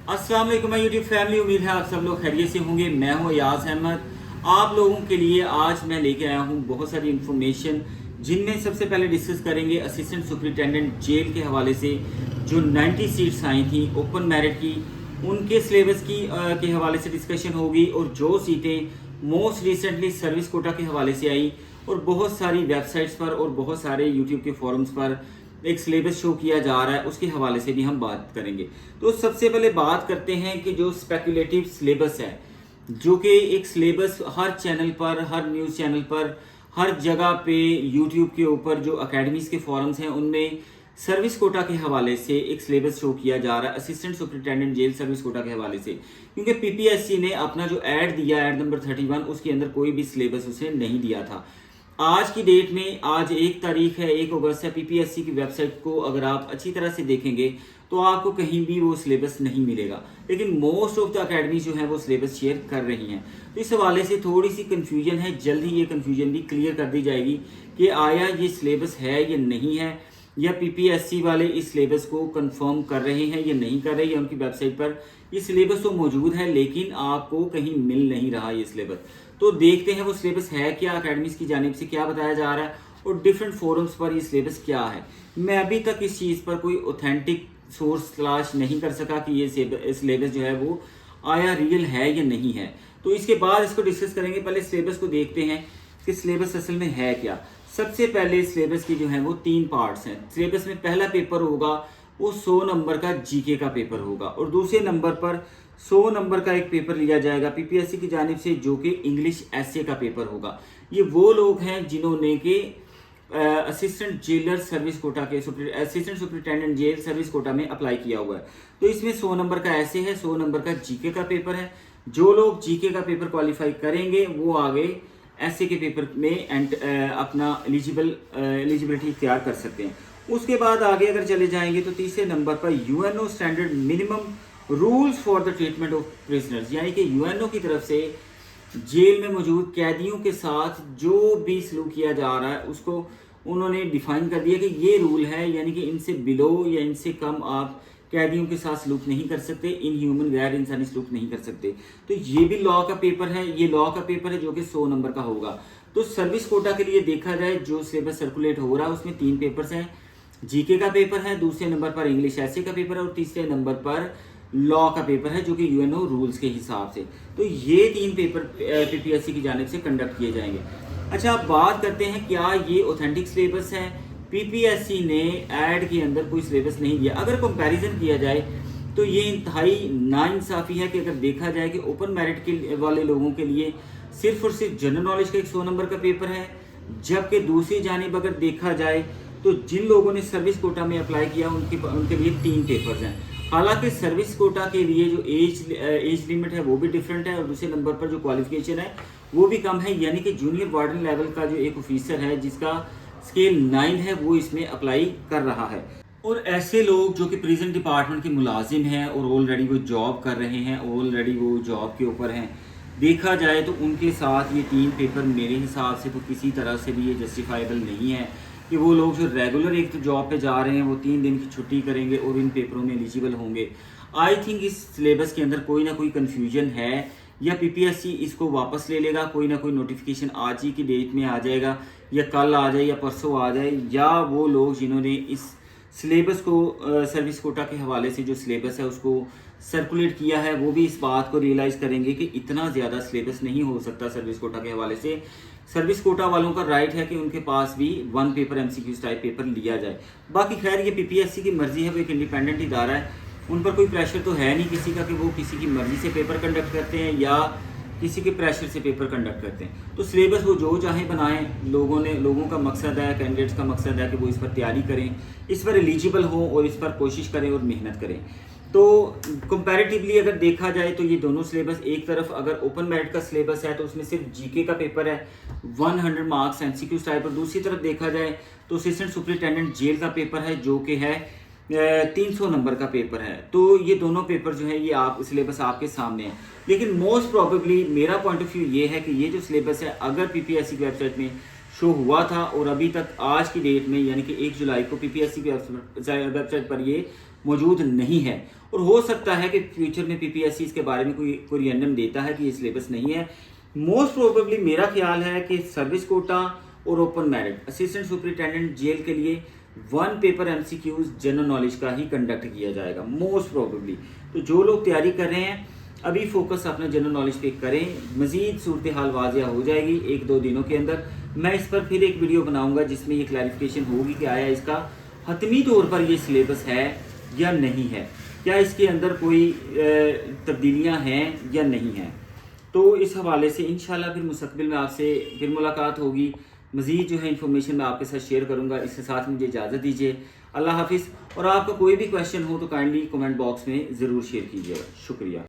अस्सलाम वालेकुम my YouTube family. उम्मीद है आप सब लोग खैरियत से होंगे। मैं हूं यास अहमद। आप लोगों के लिए आज मैं लेके आया हूं बहुत सारी इन्फॉर्मेशन, जिनमें सबसे पहले डिस्कस करेंगे असिस्टेंट सुपरिटेंडेंट जेल के हवाले से जो 90 सीट्स आई थी ओपन मेरिट की, उनके सिलेबस के हवाले से डिस्कशन होगी। और जो सीटें मोस्ट रिसेंटली सर्विस कोटा के हवाले से आई और बहुत सारी वेबसाइट्स पर और बहुत सारे यूट्यूब के फोरम्स पर एक सिलेबस शो किया जा रहा है, उसके हवाले से भी हम बात करेंगे। तो सबसे पहले बात करते हैं कि जो स्पेकुलेटिव सिलेबस है, जो कि एक सिलेबस हर चैनल पर, हर न्यूज़ चैनल पर, हर जगह पे यूट्यूब के ऊपर जो अकेडमीज़ के फॉरम्स हैं उनमें सर्विस कोटा के हवाले से एक सिलेबस शो किया जा रहा है assistant superintendent jail service quota के हवाले से। क्योंकि पीपीएससी ने अपना जो ऐड दिया, ऐड नंबर 31, उसके अंदर कोई भी सिलेबस उसे नहीं दिया था। आज की डेट में, आज 1 तारीख है, 1 अगस्त है, पीपीएससी की वेबसाइट को अगर आप अच्छी तरह से देखेंगे तो आपको कहीं भी वो सिलेबस नहीं मिलेगा। लेकिन मोस्ट ऑफ द अकेडमी जो है वो सिलेबस शेयर कर रही हैं। तो इस हवाले से थोड़ी सी कन्फ्यूजन है, जल्द ही ये कन्फ्यूजन भी क्लियर कर दी जाएगी कि आया ये सिलेबस है या नहीं है, या पीपीएससी वाले इस सिलेबस को कंफर्म कर रहे हैं या नहीं कर रहे, या उनकी वेबसाइट पर ये सिलेबस तो मौजूद है लेकिन आपको कहीं मिल नहीं रहा ये सिलेबस। तो देखते हैं वो सिलेबस है क्या, अकेडमीज की जानिब से क्या बताया जा रहा है और डिफरेंट फोरम्स पर ये सिलेबस क्या है। मैं अभी तक इस चीज़ पर कोई ऑथेंटिक सोर्स तलाश नहीं कर सका कि ये सिलेबस जो है वो आया रियल है या नहीं है। तो इसके बाद इसको डिस्कस करेंगे। पहले सिलेबस को देखते हैं कि सिलेबस असल में है क्या। सबसे पहले सिलेबस की जो है वो 3 पार्ट्स हैं। सिलेबस में पहला पेपर होगा वो 100 नंबर का जीके का पेपर होगा, और दूसरे नंबर पर 100 नंबर का एक पेपर लिया जाएगा पीपीएससी की जानिब से, जो कि इंग्लिश एसए का पेपर होगा। ये वो लोग हैं जिन्होंने के असिस्टेंट जेलर सर्विस कोटा के assistant superintendent jail service quota में अप्लाई किया हुआ है। तो इसमें 100 नंबर का एसए है, 100 नंबर का जीके का पेपर है। जो लोग जीके का पेपर क्वालिफाई करेंगे वो आगे एसए के पेपर में अपना एलिजिबिलिटी इख्तियार कर सकते हैं। उसके बाद आगे अगर चले जाएंगे तो तीसरे नंबर पर UNO standard minimum rules for the treatment of prisoners, यानी कि यूएनओ की तरफ से जेल में मौजूद कैदियों के साथ जो भी सलूक किया जा रहा है उसको उन्होंने डिफाइन कर दिया कि ये रूल है, यानी कि इनसे बिलो या इनसे कम आप कैदियों के साथ सलूक नहीं कर सकते, इन ह्यूमन गैर इंसानी सलूक नहीं कर सकते। तो ये भी लॉ का पेपर है, ये लॉ का पेपर है जो कि 100 नंबर का होगा। तो सर्विस कोटा के लिए देखा जाए जो सिलेबस सर्कुलेट हो रहा है उसमें 3 पेपर्स हैं। जीके का पेपर है, दूसरे नंबर पर इंग्लिश एसए का पेपर है, और तीसरे नंबर पर लॉ का पेपर है जो कि यूएनओ रूल्स के हिसाब से। तो ये 3 पेपर पीपीएससी की जानिब से कंडक्ट किए जाएंगे। अच्छा, अब बात करते हैं क्या ये ऑथेंटिक सिलेबस है। पीपीएससी ने ऐड के अंदर कोई सिलेबस नहीं दिया। अगर कंपैरिजन किया जाए तो ये इंतहाई नाइंसाफ़ी है कि अगर देखा जाए कि ओपन मेरिट के वाले लोगों के लिए सिर्फ और सिर्फ जनरल नॉलेज का एक 100 नंबर का पेपर है, जबकि दूसरी जानिब अगर देखा जाए तो जिन लोगों ने सर्विस कोटा में अप्लाई किया उनके लिए 3 पेपर्स हैं। हालांकि सर्विस कोटा के लिए जो एज लिमिट है वो भी डिफरेंट है, और दूसरे नंबर पर जो क्वालिफिकेशन है वो भी कम है, यानी कि जूनियर वार्डन लेवल का जो एक ऑफिसर है जिसका स्केल 9 है वो इसमें अप्लाई कर रहा है। और ऐसे लोग जो कि प्रिजन डिपार्टमेंट के मुलाजिम हैं और ऑलरेडी वो जॉब कर रहे हैं, ऑलरेडी वो जॉब के ऊपर हैं, देखा जाए तो उनके साथ ये 3 पेपर मेरे हिसाब से तो किसी तरह से भी ये जस्टिफाइबल नहीं है कि वो लोग जो रेगुलर एक तो जॉब पे जा रहे हैं वो 3 दिन की छुट्टी करेंगे और इन पेपरों में एलिजिबल होंगे। आई थिंक इस सिलेबस के अंदर कोई ना कोई कन्फ्यूजन है, या पीपीएससी इसको वापस ले लेगा, कोई ना कोई नोटिफिकेशन आज ही की डेट में आ जाएगा, या कल आ जाए या परसों आ जाए, या वो लोग जिन्होंने इस सिलेबस को सर्विस कोटा के हवाले से जो सिलेबस है उसको सर्कुलेट किया है वो भी इस बात को रियलाइज़ करेंगे कि इतना ज़्यादा सिलेबस नहीं हो सकता सर्विस कोटा के हवाले से। सर्विस कोटा वालों का राइट है कि उनके पास भी 1 पेपर एमसीक्यूज टाइप पेपर लिया जाए। बाकी खैर ये पीपीएससी की मर्जी है, वो एक इंडिपेंडेंट इदारा है, उन पर कोई प्रेशर तो है नहीं किसी का कि वो किसी की मर्जी से पेपर कंडक्ट करते हैं या किसी के प्रेशर से पेपर कंडक्ट करते हैं। तो सिलेबस वो जो चाहे बनाएं। लोगों का मकसद है, कैंडिडेट्स का मकसद है कि वो इस पर तैयारी करें, इस पर एलिजिबल हों और इस पर कोशिश करें और मेहनत करें। तो कंपैरेटिवली अगर देखा जाए तो ये दोनों सिलेबस, एक तरफ अगर ओपन मेरिट का सिलेबस है तो उसमें सिर्फ जीके का पेपर है 100 मार्क्स एमसीक्यूज टाइप, और दूसरी तरफ देखा जाए तो असिस्टेंट सुपरिटेंडेंट जेल का पेपर है जो कि है 300 नंबर का पेपर है। तो ये दोनों पेपर जो है ये आप सिलेबस आपके सामने है। लेकिन मोस्ट प्रोबेबली मेरा पॉइंट ऑफ व्यू ये है कि ये जो सिलेबस है अगर पीपीएससी की वेबसाइट में शो हुआ था और अभी तक आज की डेट में यानी कि 1 जुलाई को पीपीएससी की वेबसाइट पर ये मौजूद नहीं है। और हो सकता है कि फ्यूचर में पीपीएससी इसके बारे में कोई रिएंडम देता है कि ये सिलेबस नहीं है। मोस्ट प्रोबेबली मेरा ख्याल है कि सर्विस कोटा और open merit assistant superintendent jail के लिए 1 पेपर एमसीक्यूज जनरल नॉलेज का ही कंडक्ट किया जाएगा मोस्ट प्रोबेबली। तो जो लोग तैयारी कर रहे हैं अभी फोकस अपना जनरल नॉलेज पे करें, मजीद सूरत हाल वाजिया हो जाएगी 1-2 दिनों के अंदर। मैं इस पर फिर एक वीडियो बनाऊंगा जिसमें ये क्लैरिफिकेशन होगी कि आया इसका हतमी तौर पर ये सिलेबस है या नहीं है, क्या इसके अंदर कोई तब्दीलियां हैं या नहीं हैं। तो इस हवाले से इंशाल्लाह फिर मुस्तकबिल में आपसे फिर मुलाकात होगी। मज़ीद जो है इन्फॉर्मेशन मैं आपके साथ शेयर करूंगा। इसके साथ मुझे इजाज़त दीजिए। अल्लाह हाफिज़। और आपका कोई भी क्वेश्चन हो तो काइंडली कमेंट बॉक्स में ज़रूर शेयर कीजिएगा। शुक्रिया।